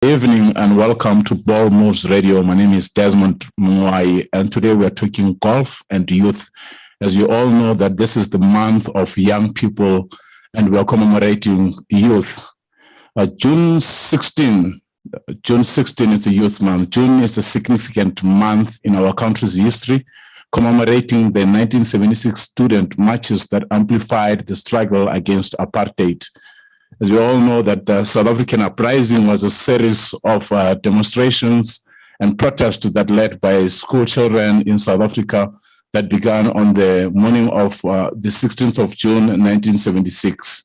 Evening and welcome to Ball Moves Radio. My name is Desmond Mwai, and today we are talking golf and youth. As you all know, that this is the month of young people, and we are commemorating youth. June 16 is the Youth Month. June is a significant month in our country's history, commemorating the 1976 student marches that amplified the struggle against apartheid. As we all know, that the South African uprising was a series of demonstrations and protests that led by school children in South Africa that began on the morning of the 16th of June, 1976.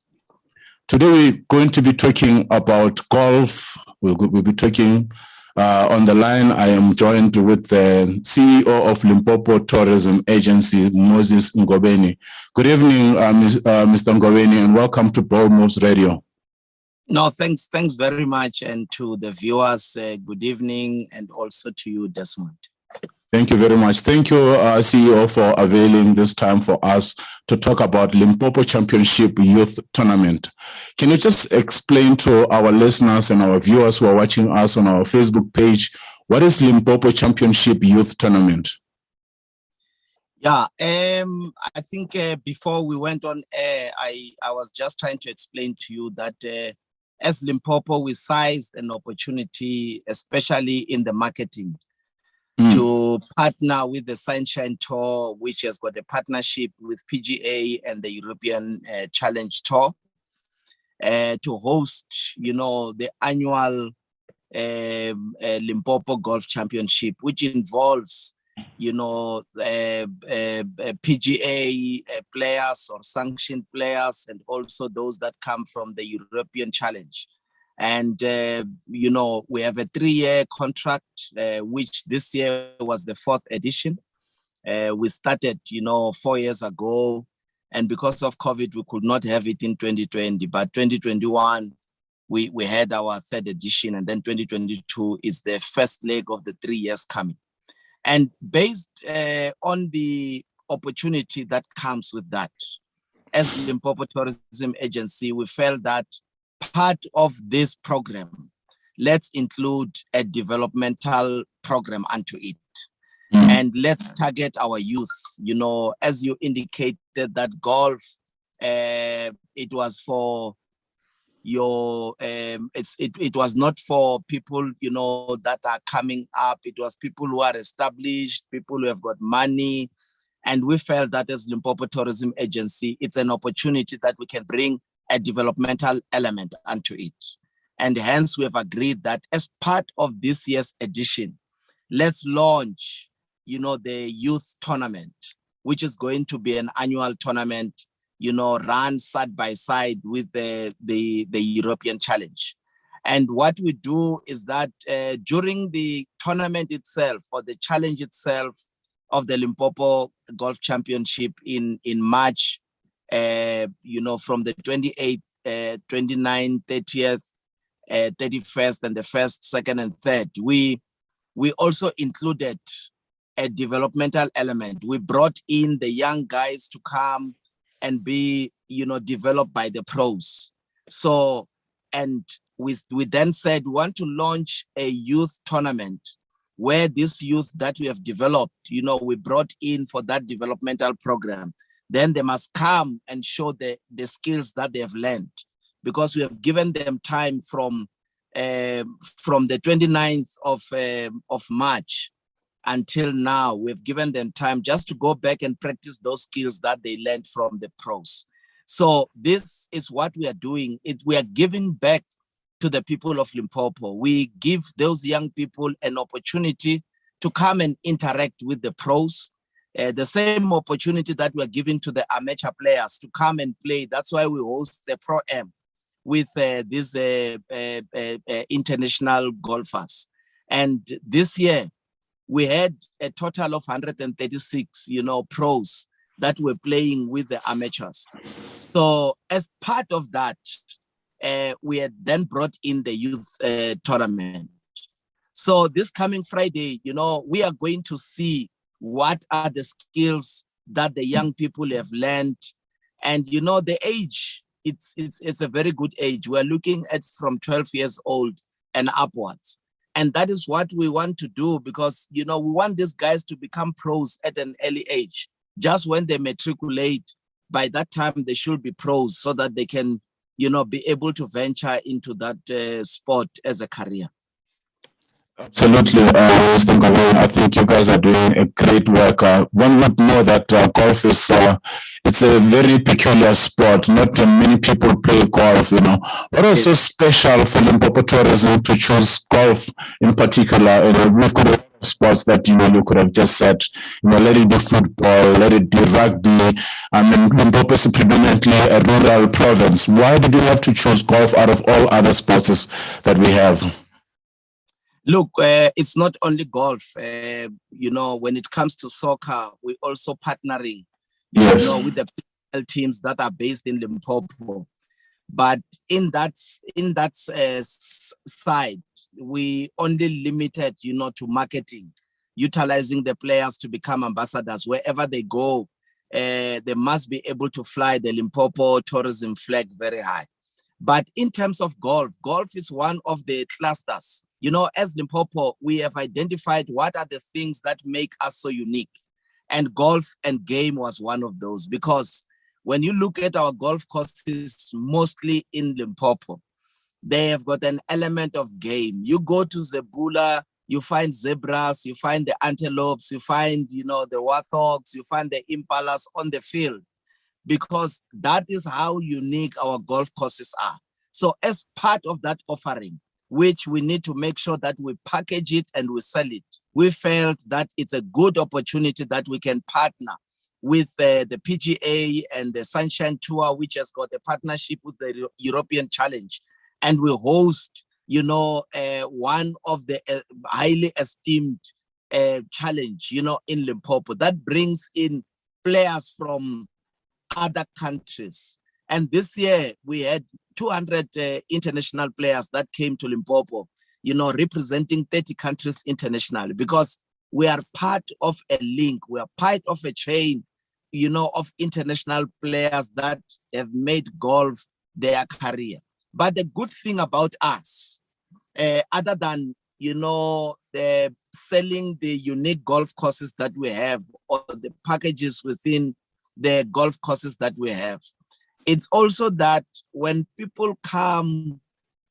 Today, we're going to be talking about golf. We'll be talking on the line. I am joined with the CEO of LIMPOPO Tourism Agency, Moses Ngobeni. Good evening, Mr. Ngobeni, and welcome to Ball Moves Radio. No, thanks very much, and to the viewers, good evening, and also to you, Desmond. Thank you very much. Thank you, CEO, for availing this time for us to talk about Limpopo Championship Youth Tournament. Can you just explain to our listeners and our viewers who are watching us on our Facebook page, what is Limpopo Championship Youth Tournament? Yeah, I think before we went on air, I was just trying to explain to you that as Limpopo, we seized an opportunity, especially in the marketing, to partner with the Sunshine Tour, which has got a partnership with PGA and the European Challenge Tour, to host, the annual Limpopo Golf Championship, which involves, PGA players or sanctioned players, and also those that come from the European Challenge. And, we have a 3-year contract, which this year was the 4th edition. We started, 4 years ago, and because of COVID, we could not have it in 2020, but 2021, we had our 3rd edition, and then 2022 is the first leg of the 3 years coming. And based on the opportunity that comes with that, as Limpopo Tourism Agency, we felt that part of this program, let's include a developmental program onto it. And let's target our youth. As you indicated that golf, it was for it was not for people, that are coming up. It was people who are established, people who have got money. And we felt that as Limpopo Tourism Agency, it's an opportunity that we can bring a developmental element onto it. And hence we have agreed that as part of this year's edition, let's launch, the youth tournament, which is going to be an annual tournament, run side by side with the European Challenge. And what we do is that during the tournament itself, or the challenge itself of the Limpopo Golf Championship in March, from the 28th, 29th, 30th, 31st, and the 1st, 2nd, and 3rd, we also included a developmental element. We brought in the young guys to come and be, developed by the pros. So, and we then said, we want to launch a youth tournament where this youth that we have developed, we brought in for that developmental program. Then they must come and show the skills that they have learned, because we have given them time from the 29th of March until now. We've given them time just to go back and practice those skills that they learned from the pros. So this is what we are doing. We are giving back to the people of Limpopo. We give those young people an opportunity to come and interact with the pros. The same opportunity that we're giving to the amateur players to come and play. That's why we host the Pro-Am with these international golfers. And this year, we had a total of 136, pros that were playing with the amateurs. So as part of that, we had then brought in the youth tournament. So this coming Friday, we are going to see what are the skills that the young people have learned. And the age, it's a very good age. We're looking at from 12 years old and upwards. And that is what we want to do, because, we want these guys to become pros at an early age. Just when they matriculate, by that time they should be pros, so that they can, be able to venture into that sport as a career. Absolutely, Mr. Ngobeni, I think you guys are doing a great work. One would know that golf is it's a very peculiar sport. Not many people play golf. What is so special for Limpopo tourism to choose golf in particular? We've got a lot of sports that you could have just said. Let it be football, let it be rugby. Limpopo is predominantly a rural province. Why did you have to choose golf out of all other sports that we have? Look, it's not only golf. When it comes to soccer, we're also partnering, with the teams that are based in Limpopo. But in that side, we only limited, to marketing, utilizing the players to become ambassadors. Wherever they go, they must be able to fly the Limpopo tourism flag very high. But in terms of golf is one of the clusters. As Limpopo, we have identified what are the things that make us so unique. And golf and game was one of those, because when you look at our golf courses, mostly in Limpopo, they have got an element of game. You go to Zebula, you find zebras, you find the antelopes, you find, the warthogs, you find the impalas on the field, because that is how unique our golf courses are. So as part of that offering, which we need to make sure that we package it and we sell it, we felt that it's a good opportunity that we can partner with the PGA and the Sunshine Tour, which has got a partnership with the European Challenge. And we host, one of the highly esteemed challenge, in Limpopo, that brings in players from other countries. And this year we had 200 international players that came to Limpopo, representing 30 countries internationally, because we are part of a link, we are part of a chain, of international players that have made golf their career. But the good thing about us, other than, selling the unique golf courses that we have, or the packages within the golf courses that we have, it's also that when people come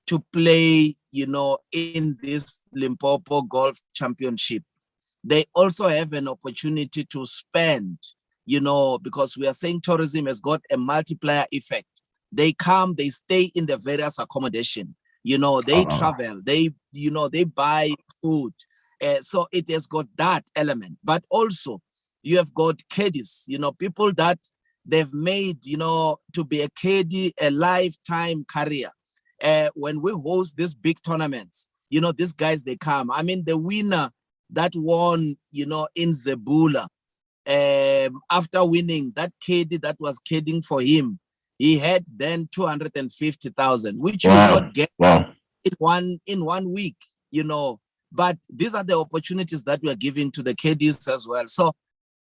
to play, in this Limpopo Golf Championship, they also have an opportunity to spend, because we are saying tourism has got a multiplier effect. They come, they stay in the various accommodation, they travel, they buy food. So it has got that element. But also you have got caddies, people that they've made, to be a caddy a lifetime career. When we host these big tournaments, these guys, they come. I mean, the winner that won, in Zebula, after winning, that caddy that was caddying for him, he had then 250,000, which you will not get in one week, But these are the opportunities that we are giving to the caddies as well. So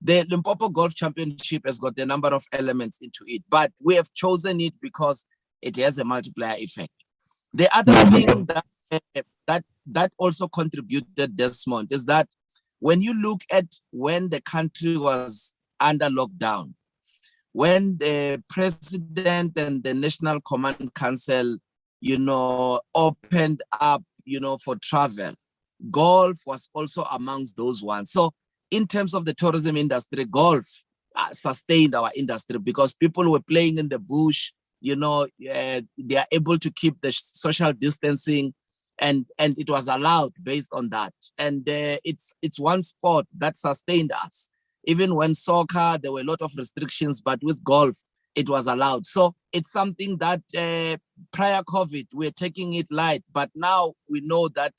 the Limpopo Golf Championship has got a number of elements into it, but we have chosen it because it has a multiplier effect. The other thing that also contributed, Desmond, is that when you look at when the country was under lockdown, when the president and the National Command Council, opened up, for travel, golf was also amongst those ones. So in terms of the tourism industry, golf sustained our industry, because people were playing in the bush, they are able to keep the social distancing, and it was allowed based on that. And it's one sport that sustained us. Even when soccer, there were a lot of restrictions, but with golf, it was allowed. So it's something that prior COVID, we're taking it light, but now we know that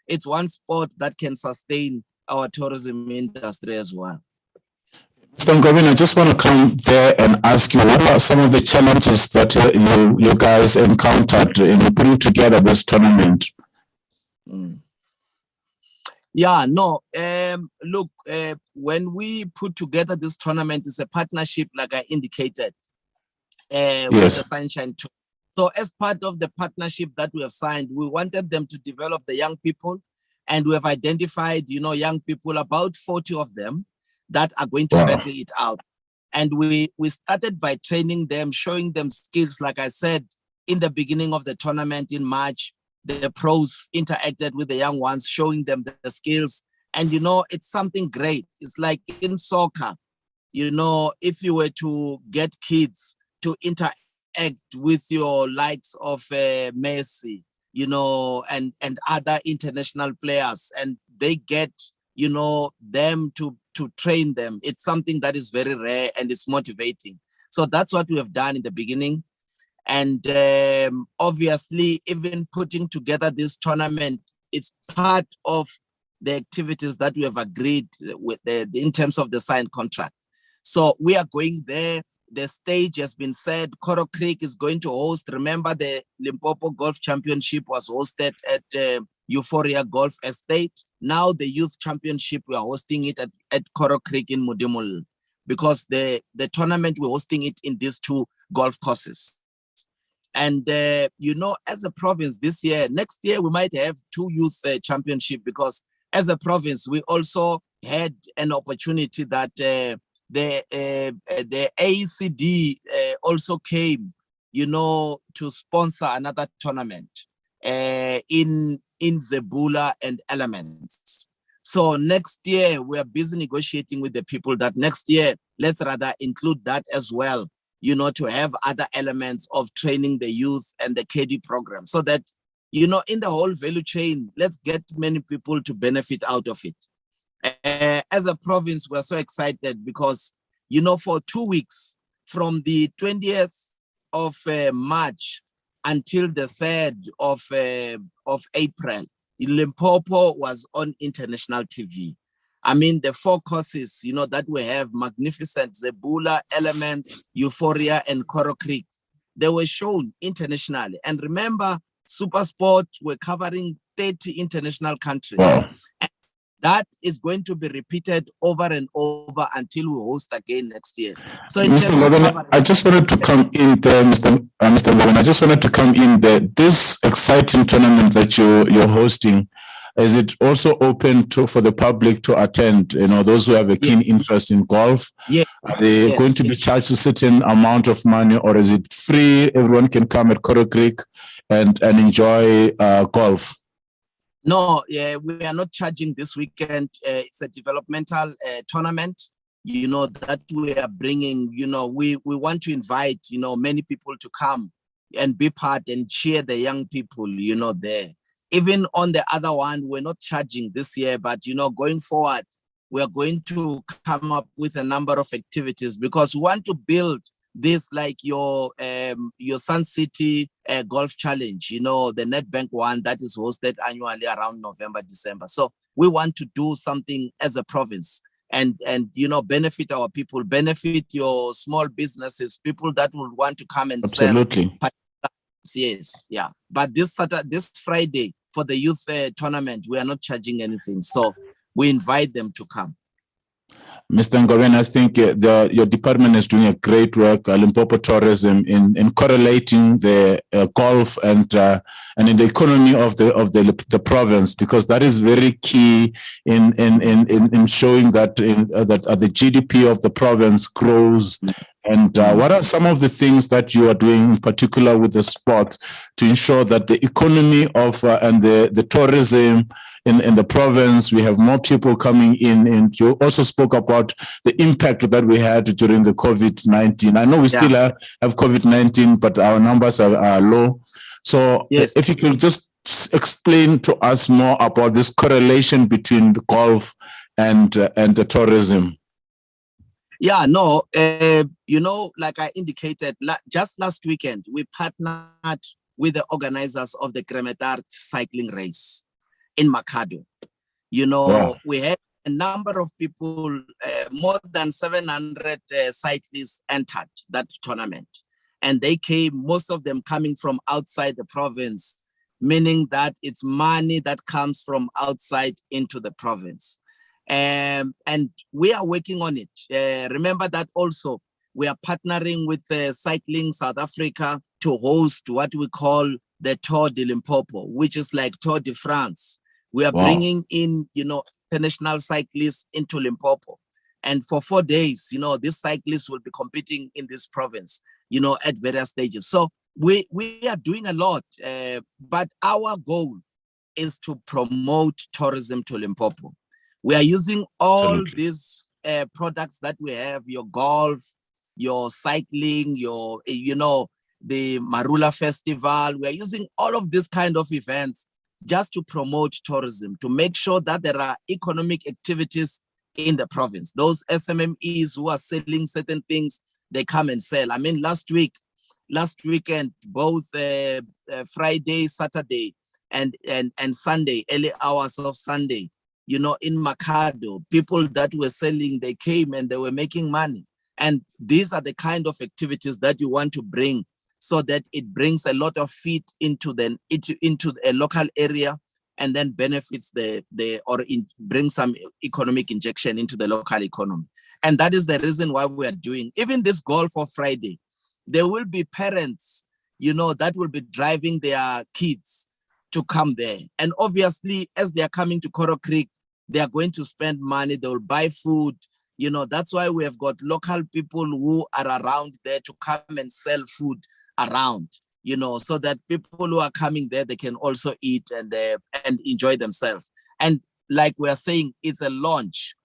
it's one sport that can sustain our tourism industry as well. Mr. Ngobeni, I just want to come there and ask you, what are some of the challenges that you guys encountered in putting together this tournament? Yeah, no, look, when we put together this tournament, it's a partnership, like I indicated, with the Sunshine Tour. So as part of the partnership that we have signed, we wanted them to develop the young people, and we have identified, young people, about 40 of them that are going to battle it out. And we started by training them, showing them skills. Like I said, in the beginning of the tournament in March, the pros interacted with the young ones, showing them the skills. And, it's something great. It's like in soccer, if you were to get kids to interact with your likes of Messi, and other international players, and they get, them to train them. It's something that is very rare and it's motivating. So that's what we have done in the beginning. And obviously, even putting together this tournament, it's part of the activities that we have agreed with in terms of the signed contract. So we are going there. The stage has been set. Coral Creek is going to host. Remember, the Limpopo Golf Championship was hosted at Euphoria Golf Estate. Now the Youth Championship, we are hosting it at Coral Creek in Mudimul, because the tournament, we're hosting it in these two golf courses. And, as a province this year, next year, we might have two youth championship, because as a province, we also had an opportunity that the AECD also came, to sponsor another tournament in Zebula and Elements. So next year, we are busy negotiating with the people that next year, let's rather include that as well, to have other elements of training the youth and the KD program, so that, in the whole value chain, let's get many people to benefit out of it. As a province, we're so excited because, for 2 weeks, from the 20th of March until the 3rd of April, Limpopo was on international TV. I mean, the four courses, that we have, Magnificent, Zebula, Elements, Euphoria, and Coral Creek, they were shown internationally. And remember, SuperSport were covering 30 international countries. Wow. And that is going to be repeated over and over until we host again next year. So, Mr. Ngobeni, I just wanted to come in there, Mr. Ngobeni. I just wanted to come in there. This exciting tournament that you're hosting, is it also open for the public to attend? Those who have a keen interest in golf. Yeah. Are they going to be charged a certain amount of money, or is it free? Everyone can come at Coral Creek and enjoy golf. No, we are not charging this weekend. It's a developmental tournament, that we are bringing. We want to invite, many people to come and be part and cheer the young people, there. Even on the other one, we're not charging this year, but, going forward, we're going to come up with a number of activities, because we want to build this like your Sun City Golf Challenge, the NetBank one that is hosted annually around November, December. So we want to do something as a province and benefit our people, benefit your small businesses, people that will want to come and Absolutely. sell. Yes, yeah. But this Friday for the youth tournament, we are not charging anything. So we invite them to come. Mr. Ngobeni, I think your department is doing a great work, Limpopo Tourism, in correlating the golf and in the economy of the province, because that is very key in showing that the GDP of the province grows. And what are some of the things that you are doing, in particular with the sport, to ensure that the economy of and the tourism in the province, we have more people coming in? And you also spoke about the impact that we had during the COVID-19. I know we still have COVID-19, but our numbers are low. So if you could just explain to us more about this correlation between the golf and the tourism. Yeah, no, like I indicated, just last weekend, we partnered with the organizers of the Kremetart cycling race in Makado. We had a number of people, more than 700 cyclists entered that tournament. And they came, most of them coming from outside the province, meaning that it's money that comes from outside into the province. And we are working on it. Remember that also we are partnering with Cycling South Africa to host what we call the Tour de Limpopo, which is like Tour de France. We are bringing in, international cyclists into Limpopo. And for 4 days, these cyclists will be competing in this province, at various stages. So we are doing a lot, but our goal is to promote tourism to Limpopo. We are using all these products that we have, your golf, your cycling, your, the Marula Festival. We are using all of these kind of events just to promote tourism, to make sure that there are economic activities in the province. Those SMMEs who are selling certain things, they come and sell. I mean, last weekend, both Friday, Saturday, and Sunday, early hours of Sunday, in Makado, people that were selling, they came and they were making money. And these are the kind of activities that you want to bring, so that it brings a lot of feet into a local area, and then benefits bring some economic injection into the local economy. And that is the reason why we are doing even this Golf for Friday. There will be parents, that will be driving their kids to come there. And obviously, as they are coming to Coral Creek, they are going to spend money, they will buy food. That's why we have got local people who are around there to come and sell food around, so that people who are coming there, they can also eat and enjoy themselves. And like we are saying, it's a launch,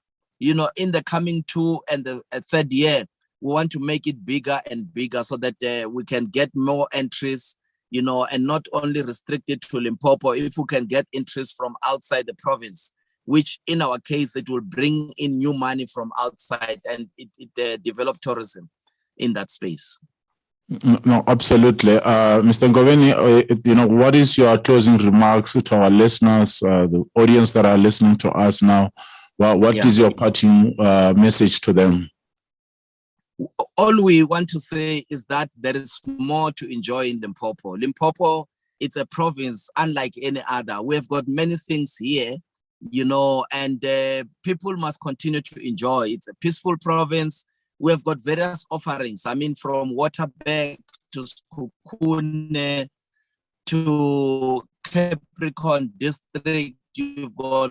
in the coming 2 and the third year, we want to make it bigger and bigger, so that we can get more entries, and not only restricted to Limpopo. If we can get interest from outside the province, which in our case, it will bring in new money from outside, and it develop tourism in that space. No, absolutely. Mr. Ngoweni, what is your closing remarks to our listeners, the audience that are listening to us now? Well, what is your parting message to them? All we want to say is that there is more to enjoy in Limpopo. Limpopo, it's a province unlike any other. We've got many things here, and people must continue to enjoy. It's a peaceful province. We have got various offerings. I mean, from Waterberg to Sekhukhune to Capricorn District, you've got,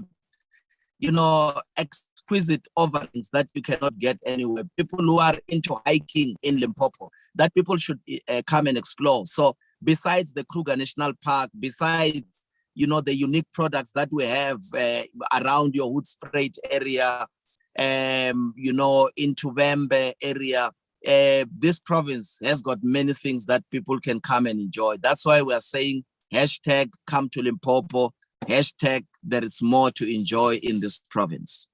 exquisite offerings that you cannot get anywhere. People who are into hiking in Limpopo, that people should come and explore. So besides the Kruger National Park, besides, the unique products that we have around your Hoedspruit area, into Vembe area, this province has got many things that people can come and enjoy. That's why we are saying #come to Limpopo, there is more to enjoy in this province.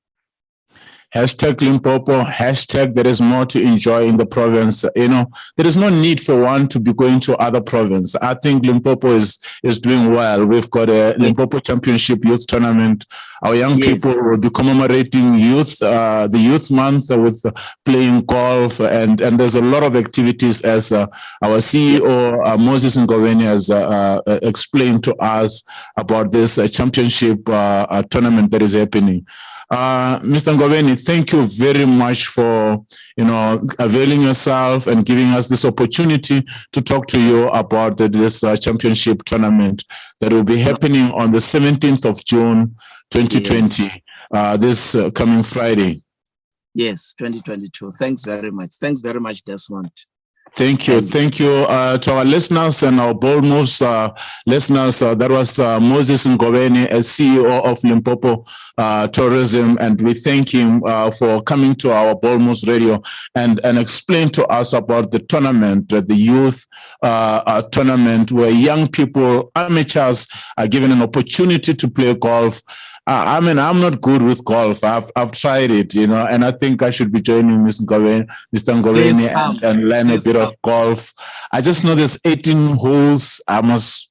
#Limpopo, there is more to enjoy in the province. There is no need for one to be going to other province. I think Limpopo is doing well. We've got a Limpopo Championship Youth Tournament. Our young people will be commemorating the Youth Month with playing golf, and there's a lot of activities, as our CEO, Moses Ngoweni, has explained to us about this championship tournament that is happening. Mr. Ngoweni, thank you very much for, availing yourself and giving us this opportunity to talk to you about this championship tournament that will be happening on the 17th of June, 2020, this coming Friday. Yes, 2022. Thanks very much. Thanks very much, Desmond. Thank you. Thank you to our listeners and our Bold Moves listeners. That was Moses Ngoweni, as CEO of Limpopo Tourism, and we thank him for coming to our Bold Moves Radio and explain to us about the tournament, the youth tournament, where young people, amateurs, are given an opportunity to play golf. I mean, I'm not good with golf. I've tried it, and I think I should be joining Mr. Ngoweni and learn a bit of golf. I just know there's 18 holes. I must,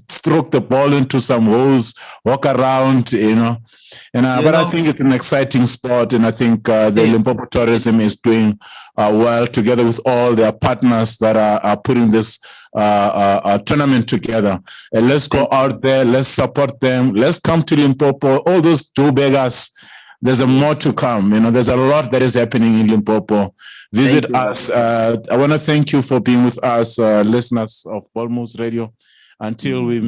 stroke the ball into some holes, walk around, but I think it's an exciting sport, and I think the Limpopo Tourism is doing well together with all their partners that are putting this tournament together. And let's go out there, let's support them, let's come to Limpopo. All those Joe beggars, there's a more to come. There's a lot that is happening in Limpopo. Visit us. I want to thank you for being with us, listeners of Ball Moves Radio. Until we meet